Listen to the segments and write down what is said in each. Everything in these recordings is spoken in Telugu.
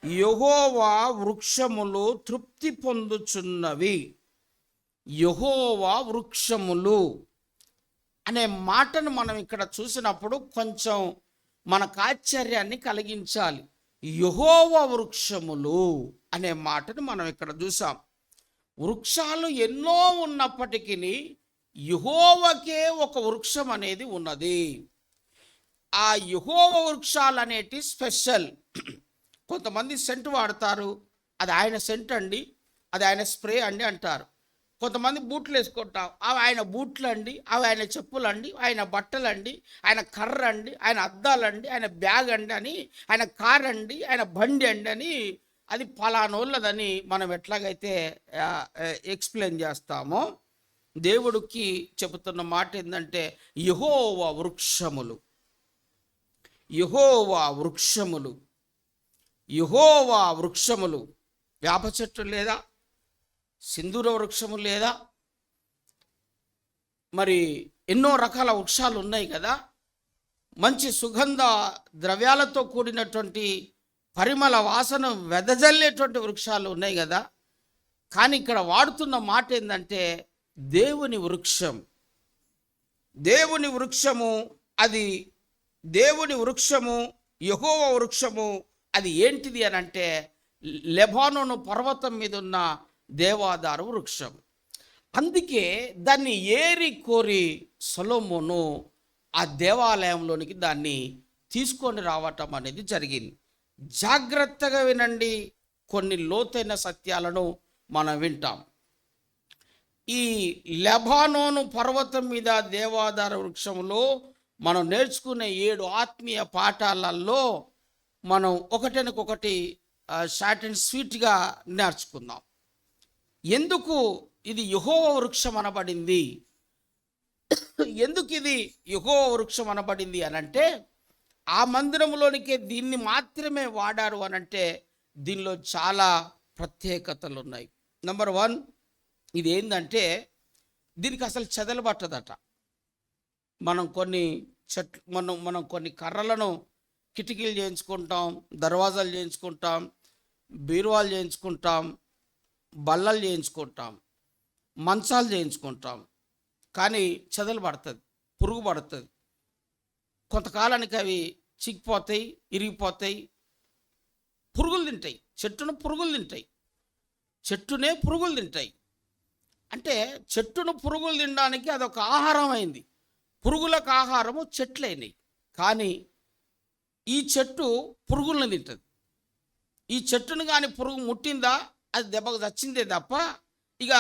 యెహోవా వృక్షములు తృప్తి పొందుచున్నవి. యెహోవా వృక్షములు అనే మాటను మనం ఇక్కడ చూసినప్పుడు కొంచెం మనకు ఆశ్చర్యాన్ని కలిగించాలి. యెహోవా వృక్షములు అనే మాటను మనం ఇక్కడ చూసాం. వృక్షాలు ఎన్నో ఉన్నప్పటికీ యెహోవాకే ఒక వృక్షం అనేది ఉన్నది. ఆ యెహోవా వృక్షాలు అనేటి స్పెషల్. కొంతమంది సెంట్ వాడతారు, అది ఆయన సెంట్ అండి, అది ఆయన స్ప్రే అండి అంటారు. కొంతమంది బూట్లు వేసుకుంటాం, అవి ఆయన బూట్లు అండి, అవి ఆయన చెప్పులు అండి, ఆయన బట్టలు అండి, ఆయన కర్ర అండి, ఆయన అద్దాలండి, ఆయన బ్యాగ్ అండి అని, ఆయన కార్ అండి, ఆయన బండి అండి అని, అది పలానోళ్ళదని మనం ఎట్లాగైతే ఎక్స్ప్లెయిన్ చేస్తామో, దేవుడికి చెబుతున్న మాట ఏంటంటే యెహోవా వృక్షములు, యెహోవా వృక్షములు, యెహోవా వృక్షములు. వేప చెట్టు లేదా, సింధూర వృక్షము లేదా, మరి ఎన్నో రకాల వృక్షాలు ఉన్నాయి కదా. మంచి సుగంధ ద్రవ్యాలతో కూడినటువంటి పరిమళ వాసన వెదజల్లేటువంటి వృక్షాలు ఉన్నాయి కదా. కానీ ఇక్కడ వాడుతున్న మాట ఏంటంటే దేవుని వృక్షం. దేవుని వృక్షము, అది దేవుని వృక్షము, యెహోవా వృక్షము. అది ఏంటిది అని అంటే లెబానోను పర్వతం మీద ఉన్న దేవదారు వృక్షం. అందుకే దాన్ని ఏరి కోరి సొలొమోను ఆ దేవాలయంలోనికి దాన్ని తీసుకొని రావటం అనేది జరిగింది. జాగ్రత్తగా వినండి, కొన్ని లోతైన సత్యాలను మనం వింటాం. ఈ లెబానోను పర్వతం మీద దేవదారు వృక్షంలో మనం నేర్చుకునే 7 ఆత్మీయ పాఠాలలో మనం ఒకటినొకటి షార్ట్ అండ్ స్వీట్గా నేర్చుకుందాం. ఎందుకు ఇది యెహోవా వృక్షం అనబడింది, ఎందుకు ఇది యెహోవా వృక్షం అనబడింది అనంటే, ఆ మందిరంలోనికే దీన్ని మాత్రమే వాడారు అనంటే దీనిలో చాలా ప్రత్యేకతలు ఉన్నాయి. నెంబర్ 1, ఇది ఏంటంటే దీనికి అసలు చెదలు పట్టదట. మనం కొన్ని మనం కొన్ని కర్రలను కిటికీలు చేయించుకుంటాం, దర్వాజాలు చేయించుకుంటాం, బీరువాలు చేయించుకుంటాం, బల్లలు చేయించుకుంటాం, మంచాలు చేయించుకుంటాం. కానీ చెదలు పడుతుంది, పురుగు పడుతుంది. కొంతకాలానికి అవి చిక్కిపోతాయి, ఇరిగిపోతాయి, పురుగులు తింటాయి. చెట్టునే పురుగులు తింటాయి. అంటే చెట్టును పురుగులు తినడానికి అదొక ఆహారం అయింది. పురుగులకు ఆహారము చెట్లైనవి. కానీ ఈ చెట్టు పురుగులను తింటుంది. ఈ చెట్టును కానీ పురుగు ముట్టిందా అది దెబ్బకు చచ్చిందే తప్ప ఇక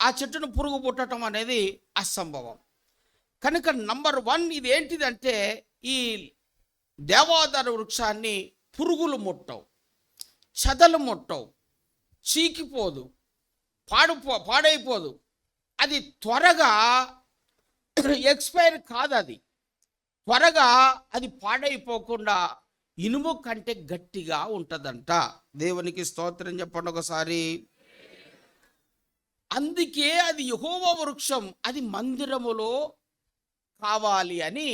ఆ చెట్టును పురుగు పుట్టడం అనేది అసంభవం. కనుక నంబర్ 1 ఇది ఏంటిదంటే ఈ దేవదారు వృక్షాన్ని పురుగులు ముట్టవు, చెదలు ముట్టవు, చీకిపోదు, పాడైపోదు. అది త్వరగా ఎక్స్పైర్ కాదు. అది త్వరగా అది పాడైపోకుండా ఇనుము కంటే గట్టిగా ఉంటుందంట. దేవునికి స్తోత్రం చెప్పండి ఒకసారి. అందుకే అది యెహోవా వృక్షం, అది మందిరములో కావాలి అని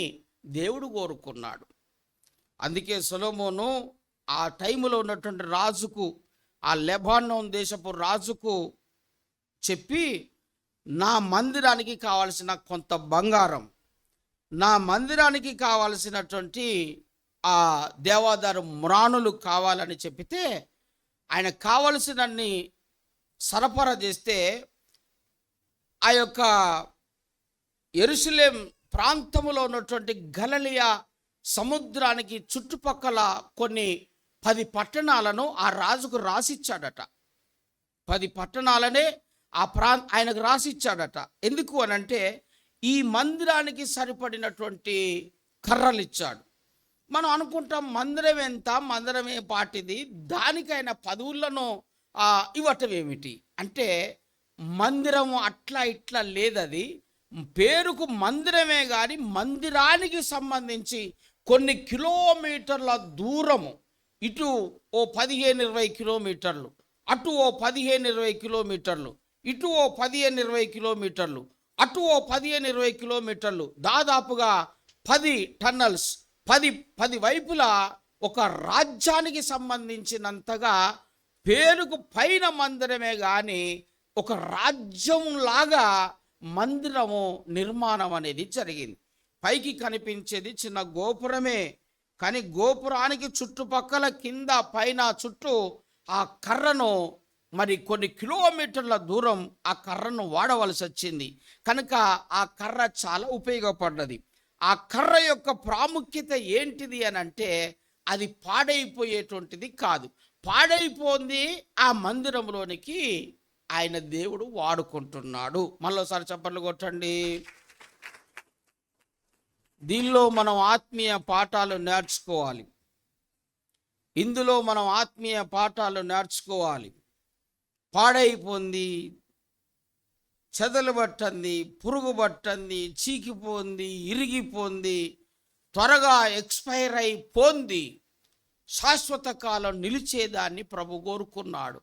దేవుడు కోరుకున్నాడు. అందుకే సొలొమోను ఆ టైంలో ఉన్నటువంటి రాజుకు, ఆ లెబానోన్ దేశపు రాజుకు చెప్పి, నా మందిరానికి కావలసిన కొంత బంగారం, నా మందిరానికి కావలసినటువంటి ఆ దేవదారు మ్రాణులు కావాలని చెప్పితే ఆయన కావలసినన్ని సరఫరా చేస్తే ఆ యొక్క యెరూషలేం ప్రాంతంలో ఉన్నటువంటి గలిలయ సముద్రానికి చుట్టుపక్కల కొన్ని 10 పట్టణాలను ఆ రాజుకు రాసిచ్చాడట. 10 పట్టణాలనే ఆయనకు రాసిచ్చాడట. ఎందుకు అనంటే ఈ మందిరానికి సరిపడినటువంటి కర్రలు ఇచ్చాడు. మనం అనుకుంటాం మందిరం ఎంత, మందిరమే పాటిది, దానికైనా 10 ఊళ్ళను ఇవ్వటం ఏమిటి అంటే, మందిరము అట్లా ఇట్లా లేదది. పేరుకు మందిరమే కానీ మందిరానికి సంబంధించి కొన్ని కిలోమీటర్ల దూరము, ఇటు ఓ 15-20 కిలోమీటర్లు, అటు ఓ 15-20 కిలోమీటర్లు, ఇటు ఓ 15-20 కిలోమీటర్లు, అటు ఓ 15-20 కిలోమీటర్లు, దాదాపుగా 10 టన్నల్స్, 10 వైపులా ఒక రాజ్యానికి సంబంధించినంతగా పేరుకు పైన మందిరమే కానీ ఒక రాజ్యంలాగా మందిరము నిర్మాణం అనేది జరిగింది. పైకి కనిపించేది చిన్న గోపురమే, కానీ గోపురానికి చుట్టుపక్కల కింద పైన చుట్టూ ఆ కర్రను మరి కొన్ని కిలోమీటర్ల దూరం ఆ కర్రను వాడవలసి వచ్చింది. కనుక ఆ కర్ర చాలా ఉపయోగపడ్డది. ఆ కర్ర యొక్క ప్రాముఖ్యత ఏంటిది అని అంటే అది పాడైపోయేటువంటిది కాదు. పాడైపోయింది ఆ మందిరంలోనికి ఆయన దేవుడు వాడుకుంటున్నాడు. మళ్ళీసారి చప్పట్లు కొట్టండి. దీనిలో మనం ఆత్మీయ పాఠాలు నేర్చుకోవాలి. ఇందులో మనం ఆత్మీయ పాఠాలు నేర్చుకోవాలి. పాడైపోయింది, చెదలు పట్టంది, పురుగు పట్టంది, చీకిపోంది, ఇరిగిపోంది, త్వరగా ఎక్స్పైర్ అయిపోంది, శాశ్వత కాలం నిలిచేదాన్ని ప్రభు కోరుకున్నాడు.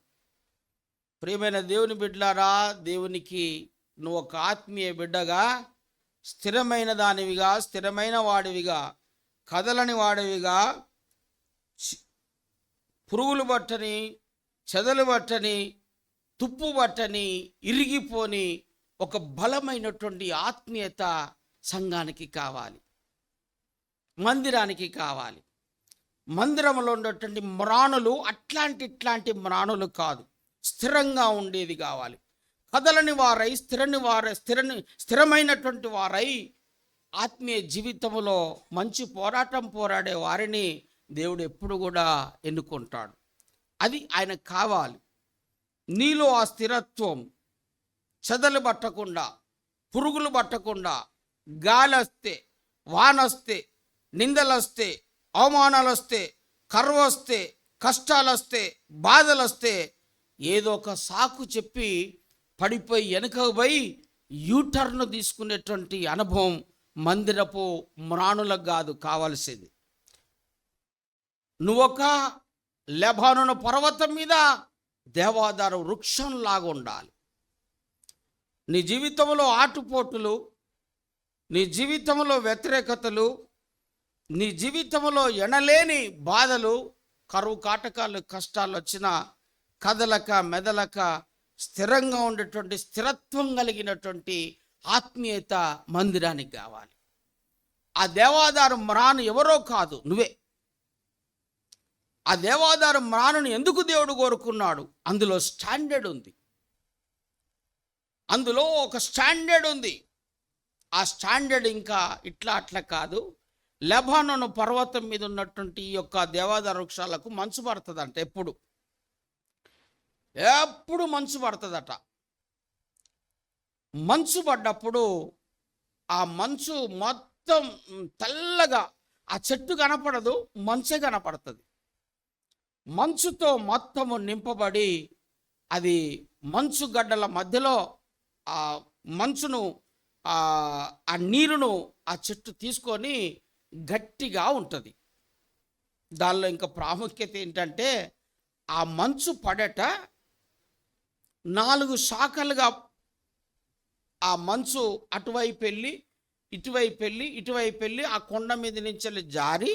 ప్రియమైన దేవుని బిడ్డలారా, దేవునికి నువ్వు ఒక ఆత్మీయ బిడ్డగా స్థిరమైన దానివిగా, స్థిరమైన వాడివిగా, కదలని వాడివిగా, పురుగులు బట్టని, చెదలు బట్టని, తుప్పు బట్టని, ఇరిగిపోని ఒక బలమైనటువంటి ఆత్మీయత సంఘానికి కావాలి, మందిరానికి కావాలి. మందిరంలో ఉన్నటువంటి మ్రాణులు ఇట్లాంటి మ్రాణులు కాదు, స్థిరంగా ఉండేది కావాలి. కదలని వారై స్థిరమైనటువంటి వారై ఆత్మీయ జీవితంలో మంచి పోరాటం పోరాడే వారిని దేవుడు ఎప్పుడు కూడా ఎన్నుకుంటాడు. అది ఆయనకు కావాలి. నీలో ఆ స్థిరత్వం, చెదలు పట్టకుండా, పురుగులు పట్టకుండా, గాలి వస్తే, వానొస్తే, నిందలు వస్తే, అవమానాలు వస్తే, కరువు వస్తే, కష్టాలు వస్తే, బాధలు వస్తే ఏదో ఒక సాకు చెప్పి పడిపోయి వెనుకకు పోయి యూటర్న్ తీసుకునేటువంటి అనుభవం మందిరపు మ్రాణులకు కాదు కావాల్సింది. నువ్వొక లెబానోను పర్వతం మీద దేవదారు వృక్షంలాగా ఉండాలి. నీ జీవితంలో ఆటుపోటులు, నీ జీవితంలో వ్యతిరేకతలు, నీ జీవితంలో ఎనలేని బాధలు, కరువు కాటకాలు, కష్టాలు వచ్చినా కదలక మెదలక స్థిరంగా ఉండేటువంటి స్థిరత్వం కలిగినటువంటి ఆత్మీయత మందిరానికి కావాలి. ఆ దేవాదారు మ్రాను ఎవరో కాదు, నువ్వే. ఆ దేవాదారు మ్రానుని ఎందుకు దేవుడు కోరుకున్నాడు? అందులో స్టాండర్డ్ ఉంది, అందులో ఒక స్టాండర్డ్ ఉంది. ఆ స్టాండర్డ్ ఇంకా అట్లా కాదు. లెబానోను పర్వతం మీద ఉన్నటువంటి ఈ యొక్క దేవాదారు వృక్షాలకు మంచు పడుతుందంట. ఎప్పుడు మంచు పడుతుందట. మంచు పడ్డప్పుడు ఆ మంచు మొత్తం తెల్లగా, ఆ చెట్టు కనపడదు, మంచే కనపడుతుంది. మంచుతో మొత్తము నింపబడి అది మంచు గడ్డల మధ్యలో ఆ మంచును ఆ నీరును ఆ చెట్టు తీసుకొని గట్టిగా ఉంటుంది. దానిలో ఇంకా ప్రాముఖ్యత ఏంటంటే ఆ మంచు పడట 4 శాఖలుగా ఆ మంచు అటువైపు వెళ్ళి ఇటువైపు వెళ్ళి ఆ కొండ మీద నుంచి జారి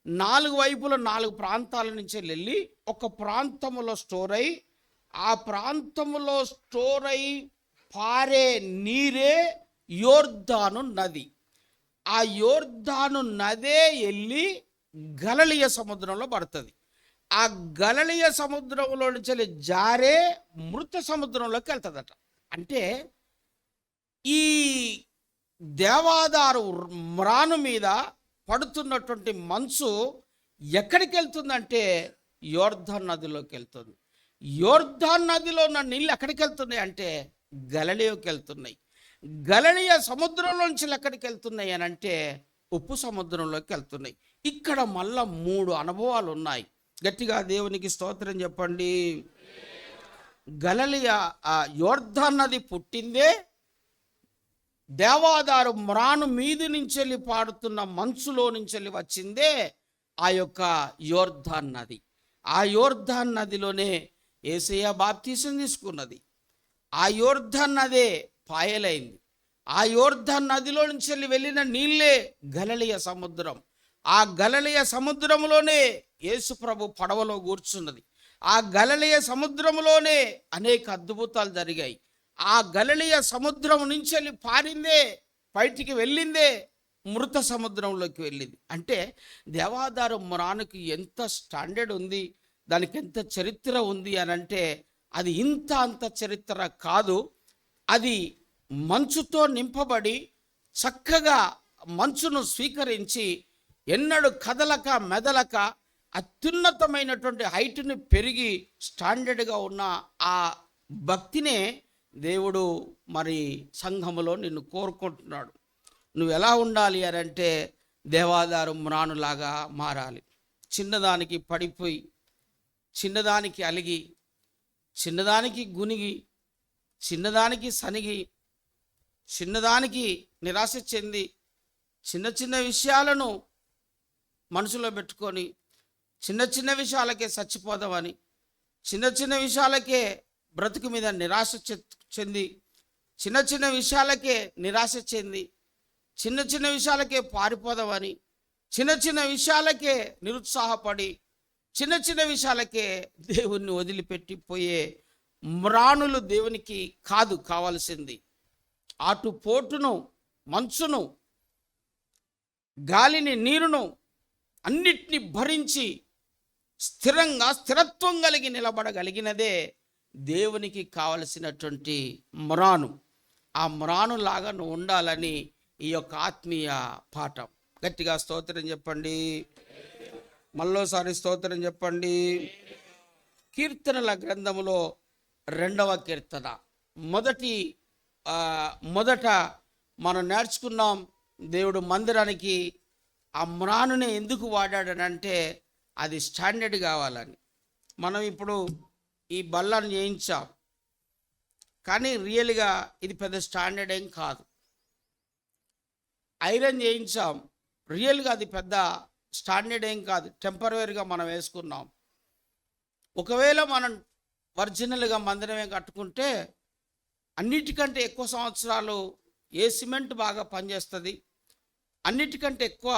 4 వైపుల 4 ప్రాంతాల నుంచి వెళ్ళి ఒక ప్రాంతంలో స్టోర్ అయి, ఆ ప్రాంతంలో స్టోర్ అయి పారే నీరే యోర్దాను నది. ఆ యోర్దాను నదే వెళ్ళి గలిలయ సముద్రంలో పడుతుంది. ఆ గలిలయ సముద్రంలో నుంచి జారే మృత సముద్రంలోకి వెళ్తుందట. అంటే ఈ దేవాదారు మ్రాను మీద పడుతున్నటువంటి మంచు ఎక్కడికి వెళ్తుందంటే యోర్దాను నదిలోకి వెళ్తుంది. యోర్దాను నదిలో ఉన్న నీళ్ళు ఎక్కడికి వెళ్తున్నాయి అంటే గలిలయకి వెళ్తున్నాయి. గలిలయ సముద్రంలోంచి ఎక్కడికి వెళ్తున్నాయి అని అంటే ఉప్పు సముద్రంలోకి వెళ్తున్నాయి. ఇక్కడ మళ్ళా 3 అనుభవాలు ఉన్నాయి. గట్టిగా దేవునికి స్తోత్రం చెప్పండి. గలిలయ యోర్దాను నది పుట్టిందే దేవాదారు మ్రాను మీది నుంచి వెళ్ళి పాడుతున్న మంచులో నుంచి వెళ్ళి వచ్చిందే ఆ యొక్క యోర్దాను నది. ఆ యోర్దాను నదిలోనే యేసయ్య బాప్తీసం తీసుకున్నది. ఆ యోర్దాను నదే పాయలైంది. ఆ యోర్దాను నదిలో నుంచి వెళ్ళి వెళ్ళిన నీళ్ళే గలిలయ సముద్రం. ఆ గలిలయ సముద్రంలోనే యేసు ప్రభు పడవలో కూర్చున్నది. ఆ గలిలయ సముద్రంలోనే అనేక అద్భుతాలు జరిగాయి. ఆ గలిలయ సముద్రం నుంచి వెళ్ళి పారిందే, బయటికి వెళ్ళిందే మృత సముద్రంలోకి వెళ్ళింది. అంటే దేవాదారు మ్రానుకి ఎంత స్టాండర్డ్ ఉంది, దానికి ఎంత చరిత్ర ఉంది అని అంటే అది ఇంత అంత చరిత్ర కాదు. అది మంచుతో నింపబడి చక్కగా మంచును స్వీకరించి ఎన్నడూ కదలక మెదలక అత్యున్నతమైనటువంటి హైట్ని పెరిగి స్టాండర్డ్గా ఉన్న ఆ భక్తినే దేవుడు మరి సంఘములో నిన్ను కోరుకుంటున్నాడు. నువ్వు ఎలా ఉండాలి అని అంటే దేవాదారు మ్రానులాగా మారాలి. చిన్నదానికి పడిపోయి, చిన్నదానికి అలిగి, చిన్నదానికి గునిగి, చిన్నదానికి సనిగి, చిన్నదానికి నిరాశ చెంది, చిన్న చిన్న విషయాలను మనసులో పెట్టుకొని చిన్న చిన్న విషయాలకే చచ్చిపోదామని, చిన్న చిన్న విషయాలకే బ్రతుకు మీద నిరాశ చెంది, చిన్న చిన్న విషయాలకే నిరాశ చెంది, చిన్న చిన్న విషయాలకే పారిపోదామని, చిన్న చిన్న విషయాలకే నిరుత్సాహపడి, చిన్న చిన్న విషయాలకే దేవుణ్ణి వదిలిపెట్టిపోయే మ్రానులు దేవునికి కాదు కావాల్సింది. ఆటుపోటును, మంచును, గాలిని, నీరును అన్నిటినీ భరించి స్థిరంగా స్థిరత్వం కలిగి నిలబడగలిగినదే దేవునికి కావలసినటువంటి మ్రాను. ఆ మ్రానులాగా నువ్వు ఉండాలని ఈ యొక్క ఆత్మీయ పాఠం. గట్టిగా స్తోత్రం చెప్పండి. మళ్ళోసారి స్తోత్రం చెప్పండి. కీర్తనల గ్రంథములో 2వ కీర్తన మొదట మనం నేర్చుకున్నాం. దేవుడు మందిరానికి ఆ మ్రానునే ఎందుకు వాడాడనంటే అది స్టాండర్డ్ కావాలని. మనం ఇప్పుడు ఈ బల్లను చేయించాం, కానీ రియల్గా ఇది పెద్ద స్టాండర్డ్ ఏం కాదు. ఐరన్ చేయించాం, రియల్గా అది పెద్ద స్టాండర్డ్ ఏం కాదు, టెంపరవరీగా మనం వేసుకున్నాం. ఒకవేళ మనం ఒరిజినల్గా మందిరమే కట్టుకుంటే అన్నిటికంటే ఎక్కువ సంవత్సరాలు ఏ సిమెంట్ బాగా పనిచేస్తుంది, అన్నిటికంటే ఎక్కువ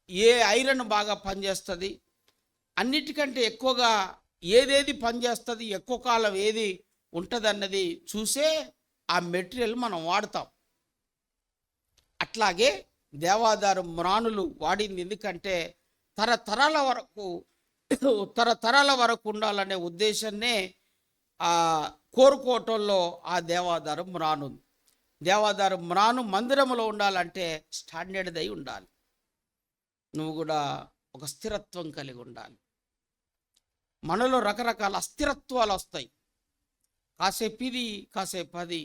ఏ ఐరన్ బాగా పనిచేస్తుంది, అన్నిటికంటే ఎక్కువగా ఏదేది పనిచేస్తుంది, ఎక్కువ కాలం ఏది ఉంటుంది అన్నది చూసే ఆ మెటీరియల్ మనం వాడతాం. అట్లాగే దేవాదారు మ్రానులు వాడింది ఎందుకంటే తరతరాల వరకు ఉండాలనే ఉద్దేశాన్నే కోరుకోవటంలో ఆ దేవాదారు మ్రాను. దేవాదారు మ్రాను మందిరంలో ఉండాలంటే స్టాండర్డ్ అయి ఉండాలి. నువ్వు కూడా ఒక స్థిరత్వం కలిగి ఉండాలి. మనలో రకరకాల అస్థిరత్వాలు వస్తాయి. కాసేపు ఇది, కాసేపు అది.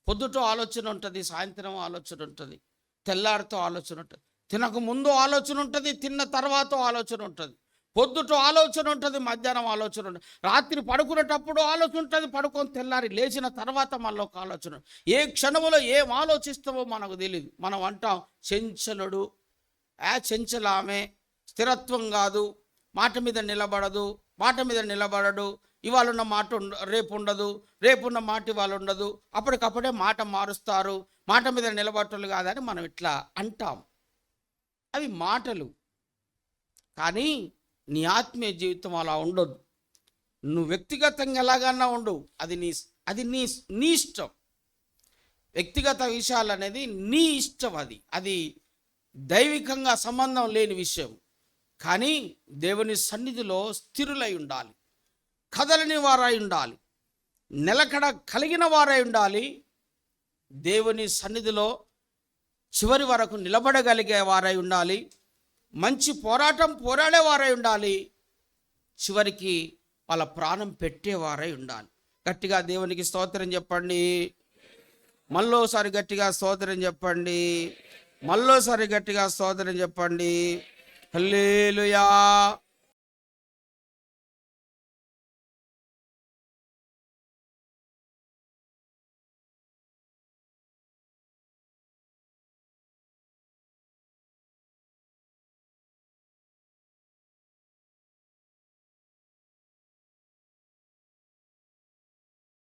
పొద్దుట ఆలోచన ఉంటుంది, సాయంత్రం ఆలోచన ఉంటుంది, తెల్లారితో ఆలోచన ఉంటుంది, తినక ముందు ఆలోచన ఉంటుంది, తిన్న తర్వాత ఆలోచన ఉంటుంది, పొద్దుట ఆలోచన ఉంటుంది, మధ్యాహ్నం ఆలోచన ఉంటుంది, రాత్రి పడుకునేటప్పుడు ఆలోచన ఉంటుంది, పడుకొని తెల్లారి లేచిన తర్వాత మనలో ఒక ఆలోచన. ఏ క్షణంలో ఏం ఆలోచిస్తామో మనకు తెలియదు. మనం అంటాం చెంచలుడు, చెంచలామె, స్థిరత్వం కాదు, మాట మీద నిలబడడు, ఇవాళ ఉన్న మాట రేపు ఉండదు, రేపున్న మాట ఇవాళ ఉండదు, అప్పటికప్పుడే మాట మారుస్తారు, మాట మీద నిలబడటలు కాదని మనం ఇట్లా అంటాం. అవి మాటలు. కానీ నీ ఆత్మీయ జీవితం అలా ఉండదు. నువ్వు వ్యక్తిగతంగా ఎలాగన్నా ఉండు, అది నీ ఇష్టం. వ్యక్తిగత విషయాలు అనేది నీ ఇష్టం. అది దైవికంగా సంబంధం లేని విషయం. కానీ దేవుని సన్నిధిలో స్థిరులై ఉండాలి, కదలని వారై ఉండాలి, నిలకడ కలిగిన వారై ఉండాలి. దేవుని సన్నిధిలో చివరి వరకు నిలబడగలిగే వారై ఉండాలి. మంచి పోరాటం పోరాడేవారై ఉండాలి. చివరికి వాళ్ళ ప్రాణం పెట్టేవారై ఉండాలి. గట్టిగా దేవునికి స్తోత్రం చెప్పండి. మళ్ళోసారి గట్టిగా స్తోత్రం చెప్పండి. మళ్ళోసారి గట్టిగా స్తోత్రం చెప్పండి. హల్లెలూయా.